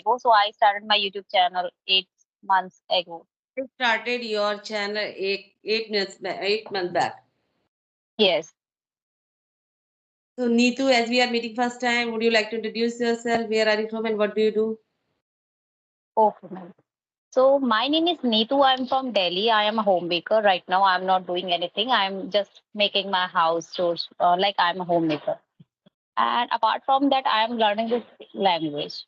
ago. So I started my YouTube channel 8 months ago. You started your channel 8 months back, 8 months back. Yes. So Neetu, as we are meeting first time, would you like to introduce yourself? Where are you from and what do you do? Okay, ma'am. So my name is Neetu. I'm from Delhi. I am a homemaker right now. I'm not doing anything. I'm just making my house chores like I'm a homemaker. And apart from that, I am learning this language.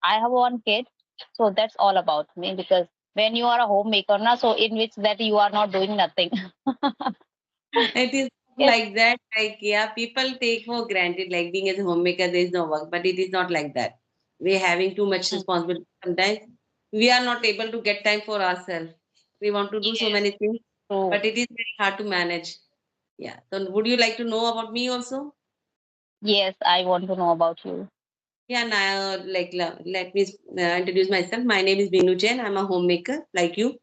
I have one kid, so that's all about me. Because when you are a homemaker, na, so in which that you are not doing nothing. It is Yes. like that. Like, yeah, people take for granted, like being as a homemaker, there is no work, but it is not like that. We're having too much Mm. responsibility sometimes. We are not able to get time for ourselves. We want to do so Yes. many things, True. but it is very hard to manage. Yeah. So, would you like to know about me also? Yes, I want to know about you. Yeah, now, like, let me introduce myself. My name is Binu Jain. I'm a homemaker, like you.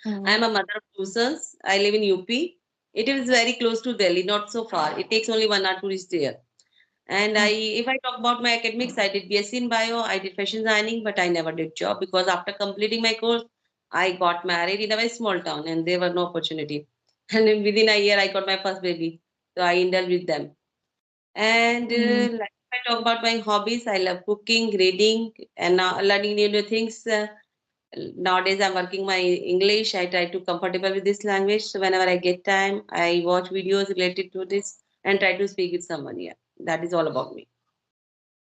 I Mm. am a mother of two sons. I live in UP. It is very close to Delhi, not so far. It takes only 1 hour to reach there. And Mm. if I talk about my academics, I did BSc in bio, I did fashion designing, but I never did job because after completing my course, I got married in a very small town and there were no opportunity. And then within a year, I got my first baby. So I indulged with them. And Mm. like if I talk about my hobbies, I love cooking, reading, and learning new things. Nowadays, I'm working my English. I try to comfortable with this language. So whenever I get time, I watch videos related to this and try to speak with someone. Yeah, that is all about me.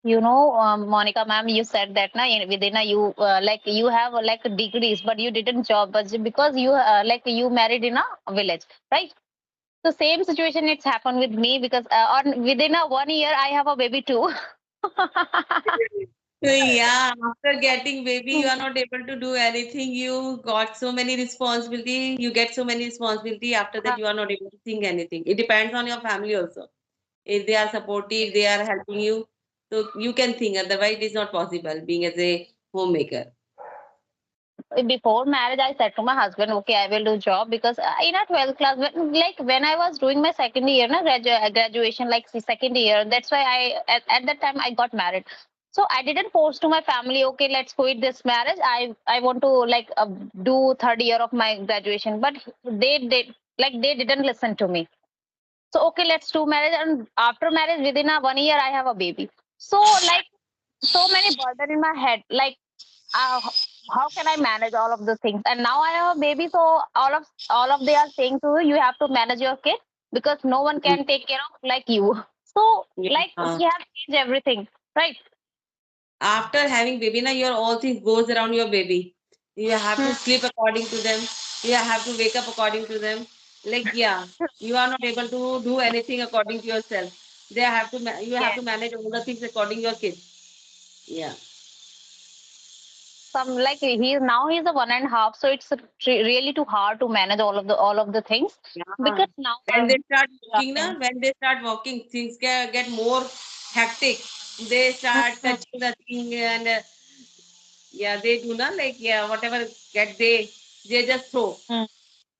Monica ma'am, you said that na within a you like you have like degrees, but you didn't job, but because you like you married in a village, right? So same situation it's happened with me because on within a 1 year I have a baby too. So yeah, after getting baby, you are not able to do anything. You got so many responsibility. You get so many responsibility. After that, you are not able to think anything. It depends on your family also. If they are supportive, they are helping you, so you can think. Otherwise, it is not possible being as a homemaker. Before marriage I said to my husband, okay, I will do job because in a 12th class when I was doing my second year graduation, like second year, that's why at that time I got married. So I didn't force to my family, okay, let's quit this marriage. I want to like do third year of my graduation, but they didn't listen to me. So okay, let's do marriage, and after marriage within a 1 year I have a baby. So like so many burden in my head, like how can I manage all of the things? And now I have a baby, so all of they are saying to you, you have to manage your kid because no one Mm. can take care of like you. So Yeah. like we have changed everything, right? After having baby, now your all things goes around your baby. You have to Hmm. sleep according to them. You have to wake up according to them. Like yeah, you are not able to do anything according to yourself. They have to you have Yes. to manage all the things according to your kids. Yeah. Some like he's a 1.5, so it's really too hard to manage all of the things Yeah. because now When they start walking, learning. na, when they start walking, things get more hectic. They start Hmm. touching the thing and yeah, they do not like yeah, whatever get they just throw. Hmm.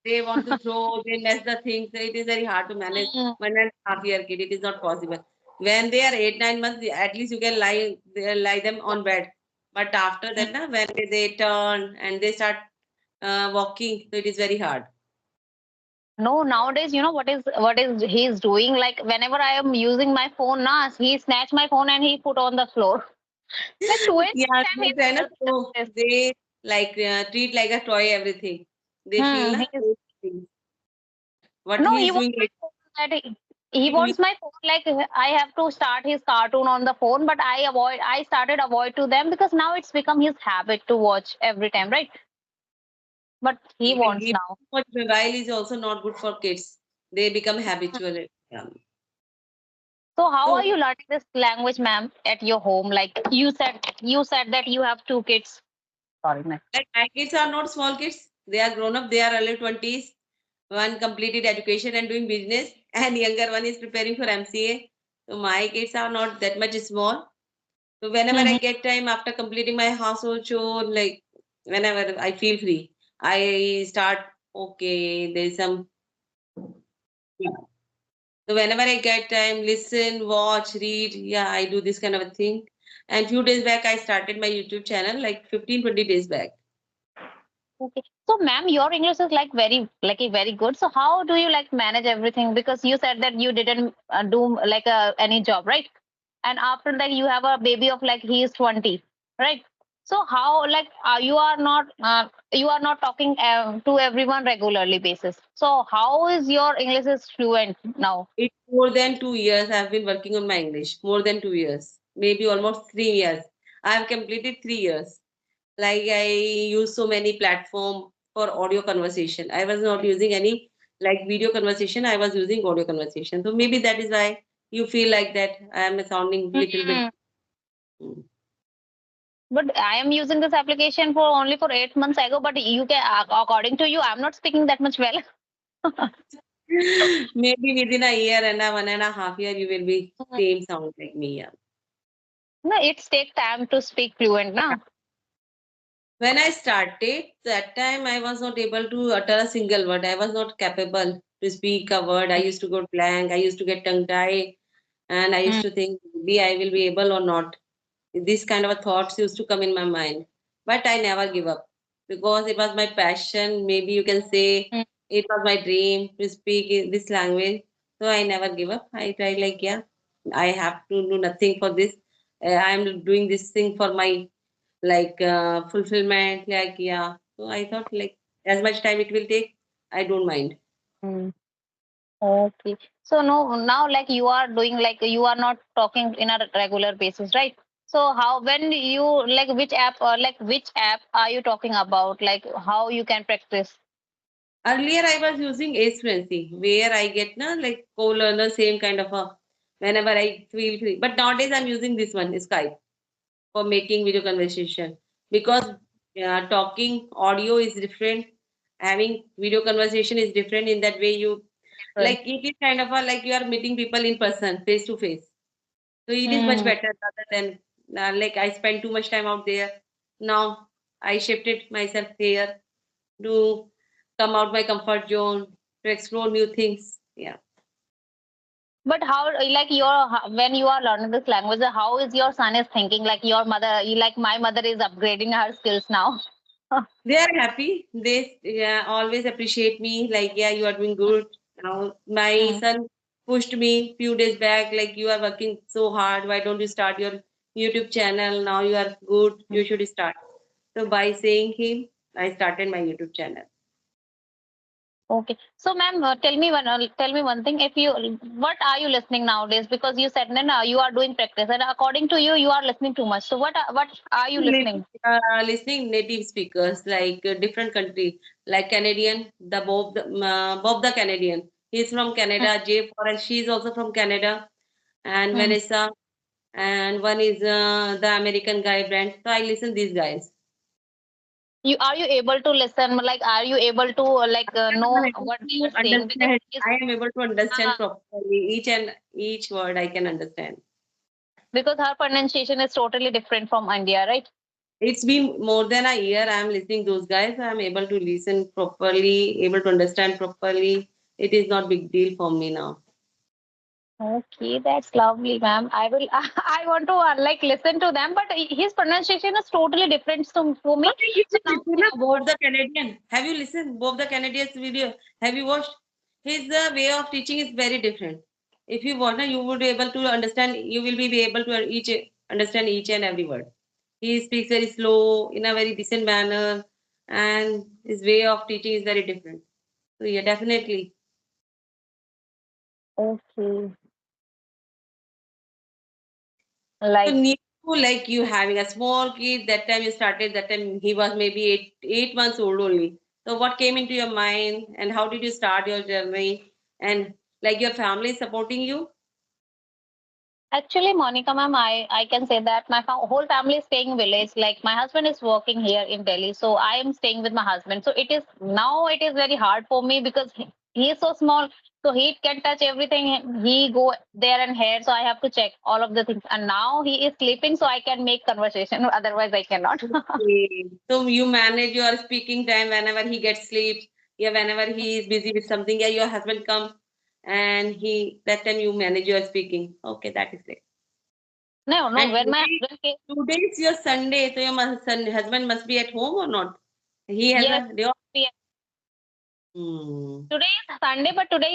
They want to throw, they mess the things. It is very hard to manage Hmm. 1.5 year kid. It is not possible. When they are 8, 9 months, at least you can lie them on bed. But after that, na, when they turn and they start walking, so it is very hard. No, nowadays, what is he's doing? Like whenever I am using my phone, na, he snatch my phone and he put on the floor. Like two and Yeah, time they try not he's doing so this. they like treat like a toy everything. They feel na He's what no, he he is wants doing. my phone. He wants my phone. Like I have to start his cartoon on the phone, but I avoid. I started avoid to them because now it's become his habit to watch every time, right? But he Like wants giving now. too much mobile is also not good for kids. They become habitual. Yeah. So how are So you learning this language, ma'am, at your home? Like you said that you have two kids. Sorry, ma'am. like my kids are not small kids. They are grown up. They are early 20s. One completed education and doing business, and younger one is preparing for MCA. So my kids are not that much small. So whenever I get time after completing my household chore, like whenever I feel free, I start. Okay, there is some. So whenever I get time, listen, watch, read. Yeah, I do this kind of a thing. And few days back, I started my YouTube channel, like 15-20 days back. Okay. So, ma'am, your English is like very good. So, how do you like manage everything? Because you said that you didn't do like any job, right? And after that, you have a baby of like he is 20, right? So, how like you are not talking to everyone regularly basis. So, how is your English is fluent now? It's more than 2 years I've been working on my English. More than 2 years, maybe almost 3 years. I have completed 3 years. Like I use so many platform for audio conversation. I was not using any like video conversation. I was using audio conversation. So maybe that is why you feel like that I am sounding little bit. Hmm. Mm. But I am using this application for only for 8 months ago. But you can, according to you, I'm not speaking that much well. Maybe within a year and a 1.5 year, you will be same sound like me. Yeah. No, it's take time to speak fluent, na? When I started, that time I was not able to utter a single word. I was not capable to speak a word. I used to go blank. I used to get tongue tied, and I used Mm, to think maybe I will be able or not. This kind of a thoughts used to come in my mind, but I never give up because it was my passion. Maybe you can say mm. it was my dream to speak in this language. So I never give up. I tried like yeah, I have to do nothing for this. I am doing this thing for my like fulfillment. Like yeah. So I thought like as much time it will take, I don't mind. Mm. Okay. So no, now like you are doing like you are not talking in a regular basis, right? So how when you like which app are you talking about? Like how you can practice? Earlier, I was using Ace Fluency, where I get na like co-learner, same kind of a whenever I feel free. But nowadays, I'm using this one, Skype, for making video conversation because talking audio is different. Having video conversation is different in that way. You Different. like it is kind of a like you are meeting people in person, face to face. So it is much Hmm. better rather than like I spend too much time out there. Now I shifted myself here to come out my comfort zone, to explore new things. Yeah. But how like when you are learning this language, how is your son is thinking? Like your mother, like my mother is upgrading her skills now. They are happy. They yeah, always appreciate me. Like, yeah, you are doing good. Now, my Hmm. son pushed me few days back, like, you are working so hard. Why don't you start your YouTube channel? Now you are good. You should start. So, by saying him, I started my YouTube channel. Okay. So, ma'am, tell me one thing. If you, what are you listening nowadays? Because you said no, no, you are doing practice, and according to you, you are listening too much. So, what are you listening? Listening native speakers like different country like Canadian, Bob the Canadian. He's from Hmm. Canada. Jay Forrest, she's also from Canada, and Hmm. Vanessa, and one is the American guy Brent. So I listen these guys. You are you able to listen? Like, are you able to I am know able what they are to saying? Because understand. it's, I am able to understand uh, properly each and each word I can understand. because her pronunciation is totally different from India, right? It's been more than a year I am listening those guys. I am able to listen properly, able to understand properly. It is not big deal for me now. Okay, that's lovely, ma'am. I will. I want to listen to them, but his pronunciation is totally different for But me. you So should now, listen to Bob the Canadian. Have you listened Bob the Canadian's video? Have you watched? His way of teaching is very different. If you want, you would be able to understand. You will be able to each understand each and every word. He speaks very slow in a very decent manner, and his way of teaching is very different. So yeah, definitely. okay, So like new like you having a small kid, that time you started, that time he was maybe 8 months old only. So what came into your mind and how did you start your journey? And like your family is supporting you? actually, Monica, ma'am, I can say that my whole family is staying village. Like my husband is working here in Delhi, so I am staying with my husband. So it is very hard for me because he is so small, so he can touch everything. He go there and here, so I have to check all of the things. And now he is sleeping, so I can make conversation. Otherwise, I cannot. Okay. So you manage your speaking time whenever he gets sleep. Yeah, whenever he is busy with something, yeah, your husband come and he that time you manage your speaking. Okay, that is it. No, no. And When my husband came, today is your Sunday, so your husband must be at home or not? He has yes, a day off. we- Hmm. today is Sunday, but today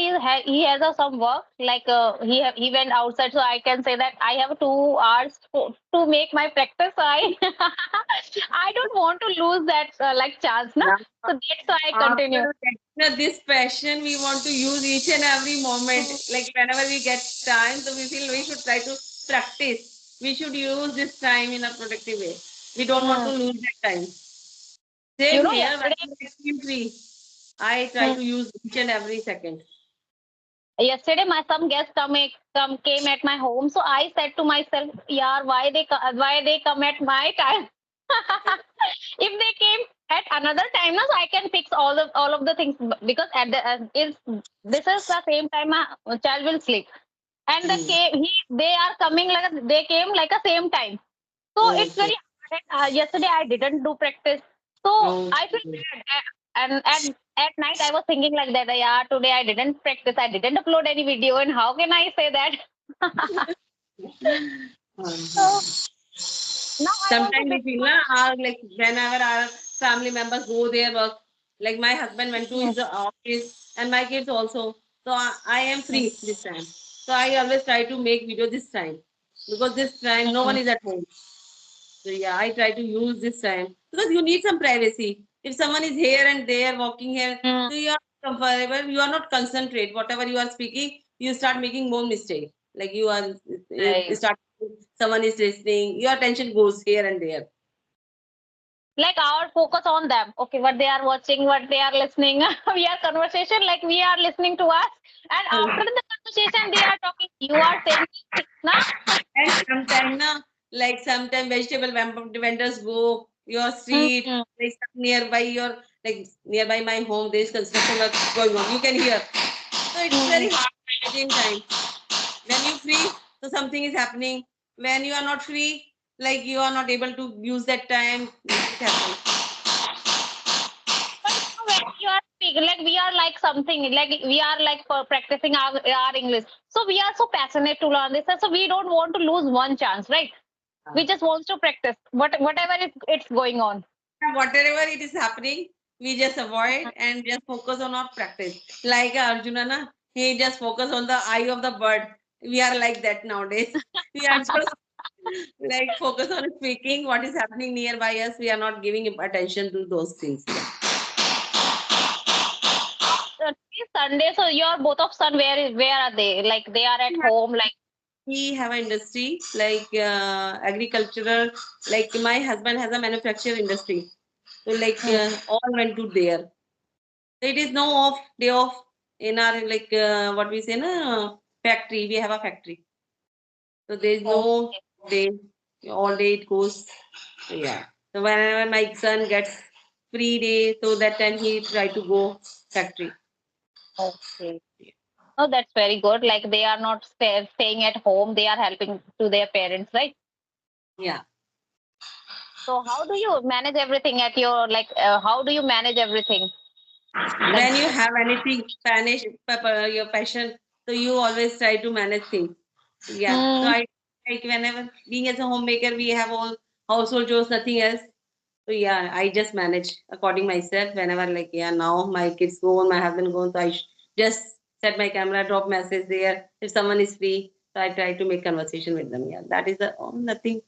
he has some work. Like he went outside, so I can say that I have 2 hours to make my practice. So I I don't want to lose that like chance, na. Yeah. So that's why I continue. After getting this passion, we want to use each and every moment. Like whenever we get time, so we feel we should try to practice. We should use this time in a productive way. We don't want to Mm. lose that time. You Same know, here, when yesterday. I feel free, I try to use each and every second. Yesterday my some guests come came at my home, so I said to myself, yeah, why they come at my time? If they came at another time now, so I can fix all of the things, because at the is this is the same time my child will sleep, and the Hmm. came he they are coming like they came like a same time. So it's Okay. very hard. Yesterday I didn't do practice, so I feel Okay. bad. And at night I was thinking like that. Yeah, today I didn't practice. I didn't upload any video, and how can I say that? So now I want to Sometimes we fix feel my. like whenever our family members go their work, like my husband went to Mm, his office and my kids also. So I am mm, free this time. So I always try to make video this time because this time no one mm, is at home. So yeah, I try to use this time because you need some privacy. If someone is here and there walking here, mm. so you are comfortable. You are not concentrate. Whatever you are speaking, you start making more mistake. Like you are Right. start. Someone is listening. Your attention goes here and there. Like our focus on them. Okay, what they are watching, what they are listening. We are conversation like we are listening to us, and after the conversation they are talking. You are saying, na? And sometimes, na, like sometimes vegetable vendors go your Mm, street, mm, like nearby your like nearby my home. There is construction work going on. You can hear. So it's mm. very hard managing time. When you free, so something is happening. When you are not free, like you are not able to use that time, it happens. But when you are speaking, like we are like something, like we are like for practicing our English. So we are so passionate to learn this, so we don't want to lose one chance, right? We just want to practice, whatever it's going on. Whatever it is happening, we just avoid and just focus on our practice. Like Arjuna, na, he just focus on the eye of the bird. We are like that nowadays. We are just like focus on speaking what is happening nearby us. We are not giving attention to those things. It's Sunday, so your both of son, where are they? Like they are at home, like. We have an industry like agricultural. Like my husband has a manufacturing industry. So like Hmm. all went to there. So it is no off day off in our like what we say na factory. We have a factory. So there is no Okay, day. All day it goes. So, yeah. So whenever my son gets free day, so that time he try to go factory. okay. Oh, that's very good. Like they are not staying at home; they are helping to their parents, right? Yeah. So how do you manage everything at your like? How do you manage everything? Like. When you have anything your passion, so you always try to manage things. Yeah. So Hmm. I like whenever being as a homemaker, we have all household chores, nothing else. So yeah, I just manage according myself. Whenever like yeah, now my kids go on, my husband goes, so just set my camera, drop message there. If someone is free, so I try to make conversation with them. Yeah, that is the nothing.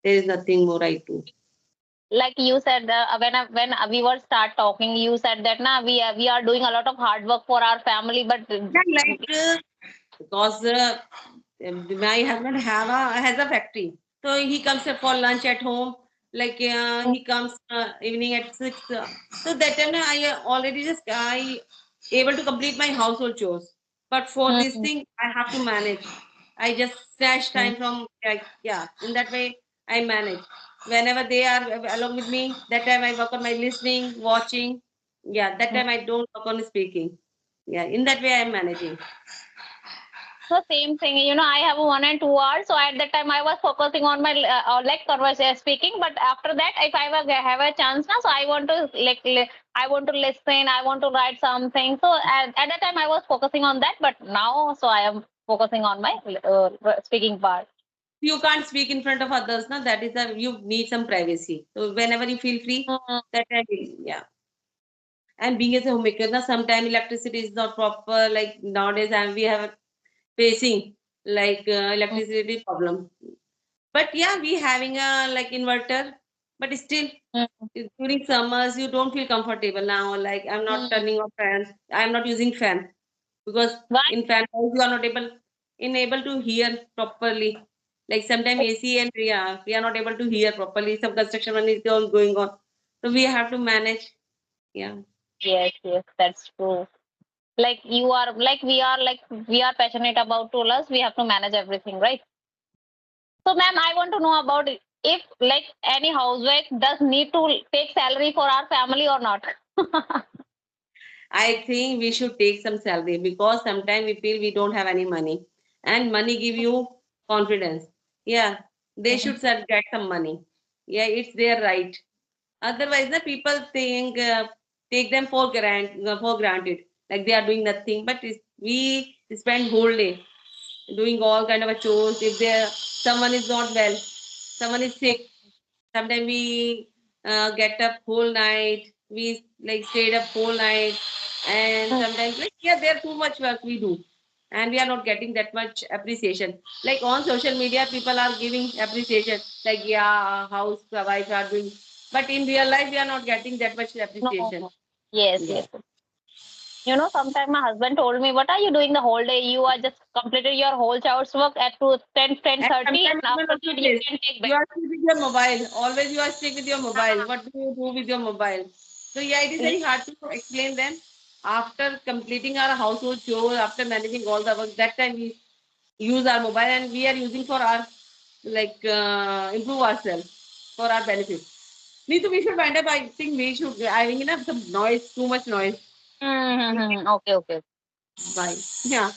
There is nothing more I do. Like you said, when we were start talking, you said that na we are doing a lot of hard work for our family, but Yeah, like because my husband has a factory, so he comes for lunch at home. Like he comes evening at 6. So that time I already just I able to complete my household chores. But for this mm, thing, I have to manage. I just snatch mm, time from like yeah. In that way, I manage. Whenever they are along with me, that time I work on my listening, watching. Yeah, that mm. time I don't work on speaking. Yeah, in that way I am managing. So same thing, I have 1 and 2 hours. So at that time, I was focusing on my like conversation speaking. But after that, if I will have a chance now, so I want to I want to listen. I want to write something. So at that time, I was focusing on that. But now, so I am focusing on my speaking part. you can't speak in front of others, na, that is the you need some privacy. So whenever you feel free, Mm, that time, yeah. And being as a homemaker, na, sometimes electricity is not proper. Like nowadays, and we have facing like mm, electricity problem. But yeah, we having a like inverter, but still mm, during summers you don't feel comfortable now. Like I'm not mm. turning off fans. I'm not using fan because Why? in fan house you are not able to hear properly. Like sometimes AC and yeah, we are not able to hear properly. Some construction one is going on, so we have to manage. Yeah, Yes, yes, that's true. Like you are, like we are passionate about toolers. We have to manage everything, right? So, ma'am, I want to know about it. If like any housewife does need to take salary for our family or not. I think we should take some salary because sometimes we feel we don't have any money, and money give you confidence. Yeah, they should get some money. Yeah, it's their right. Otherwise, the people think take them for granted, like they are doing nothing. But we spend whole day doing all kind of a chores. If there someone is not well, someone is sick, sometimes we get up whole night. We like stayed up whole night, and sometimes like yeah, there too much work we do, and we are not getting that much appreciation. Like on social media, people are giving appreciation. Like yeah, housewives are doing, but in real life, we are not getting that much No. appreciation. Yes, Yeah. yes. Sometime my husband told me, "What are you doing the whole day? You are just completed your whole child's work at And 10:30, sometimes and husband after also that you says, can take you back." are still with your mobile. Always you are still with your mobile. Ah, What do you do with your mobile? So yeah, it is yes. very hard to explain them. After completing our household chore, after managing all the work, that time we use our mobile and we are using for our like improve ourselves for our benefit. Neither we should wind up. I think we should. I think enough some noise, too much noise. Mm-hmm. Okay, okay. Bye. Yeah.